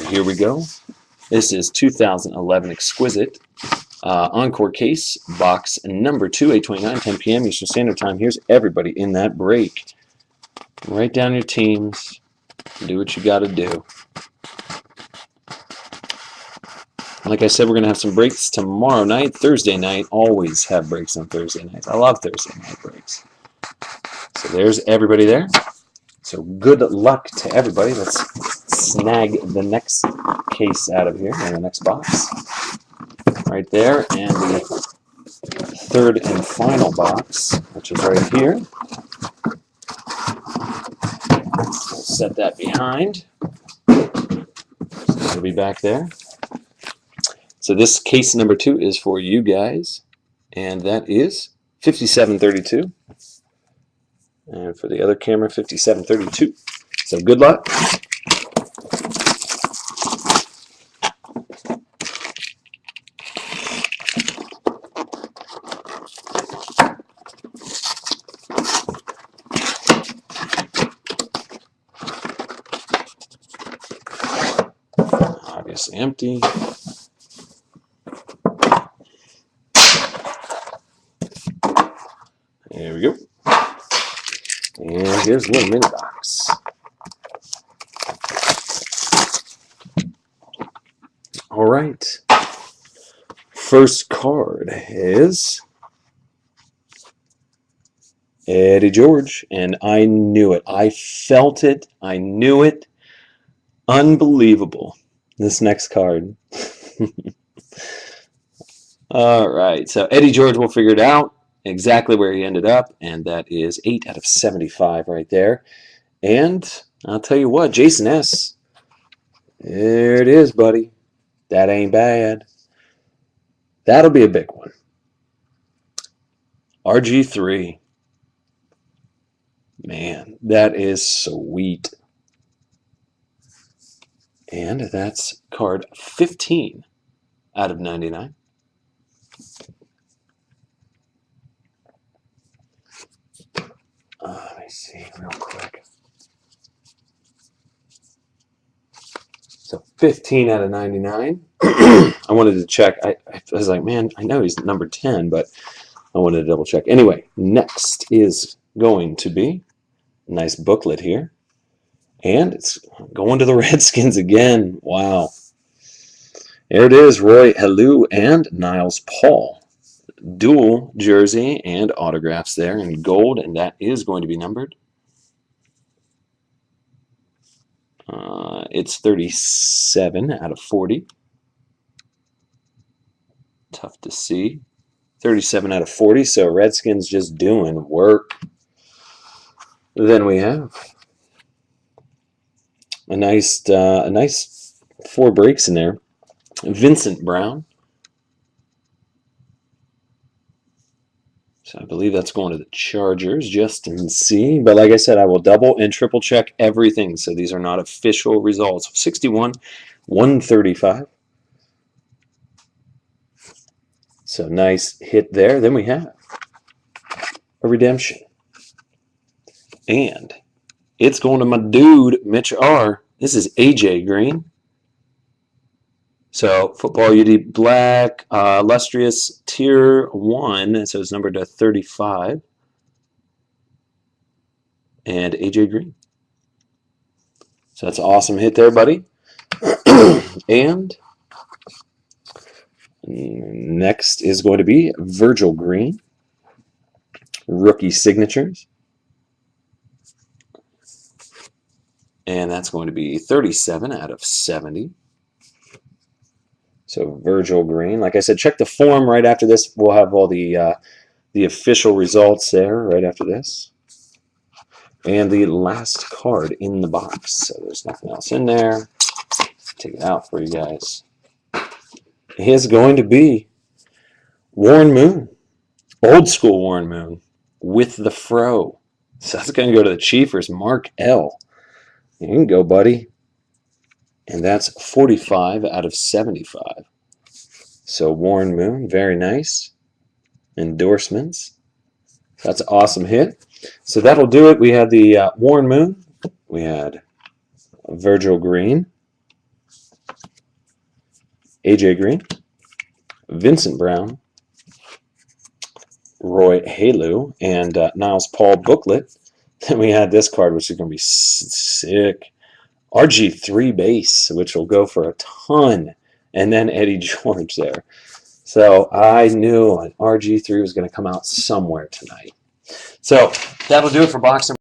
here we go. This is 2011 Exquisite Encore case, box number 2, 8/29, 10 p.m. Eastern Standard Time. Here's everybody in that break. Write down your teams. Do what you got to do. Like I said, we're going to have some breaks tomorrow night, Thursday night. Always have breaks on Thursday nights. I love Thursday night breaks. So there's everybody there. So good luck to everybody. Let's snag the next case out of here, in the next box. Right there, and the third and final box, which is right here. We'll set that behind. So it'll be back there. So this case number 2 is for you guys, and that is 5732. And for the other camera, 5732. So good luck. Obviously empty. There we go. And here's a little mini box. All right. First card is Eddie George, and I knew it. I felt it. I knew it. Unbelievable. This next card. All right. So Eddie George, will figure it out exactly where he ended up, and that is 8 out of 75 right there. And I'll tell you what, Jason S. There it is, buddy. That ain't bad. That'll be a big one. RG3. Man, that is sweet. And that's card 15 out of 99. Let me see real quick. So 15 out of 99. I wanted to check. I was like, man, I know he's number 10, but I wanted to double check. Anyway, next is going to be a nice booklet here. And it's going to the Redskins again. Wow. There it is, Roy Helu and Niles Paul. Dual jersey and autographs there in gold, and that is going to be numbered. It's 37 out of 40. Tough to see. 37 out of 40, so Redskins just doing work. Then we have a nice 4 breaks in there. Vincent Brown. So I believe that's going to the Chargers, just to see. But like I said, I will double and triple check everything. So these are not official results. 61, 135. So nice hit there. Then we have a redemption. And it's going to my dude, Mitch R. This is AJ Green. So Football UD Black, Illustrious Tier 1, so it's numbered to 35. And AJ Green. So that's an awesome hit there, buddy. And next is going to be Virgil Green. Rookie signatures. And that's going to be 37 out of 70. So Virgil Green. Like I said, check the form right after this. We'll have all the official results there right after this. And the last card in the box. So there's nothing else in there. Take it out for you guys. Is going to be Warren Moon. Old school Warren Moon with the fro. So that's going to go to the Chiefers, Mark L. You can go, buddy. And that's 45 out of 75. So Warren Moon, very nice. Endorsements. That's an awesome hit. So that'll do it. We had the Warren Moon. We had Virgil Green. AJ Green, Vincent Brown, Roy Halu, and Niles Paul booklet. Then we had this card, which is going to be sick. RG3 base, which will go for a ton. And then Eddie George there. So I knew an RG3 was going to come out somewhere tonight. So that'll do it for box number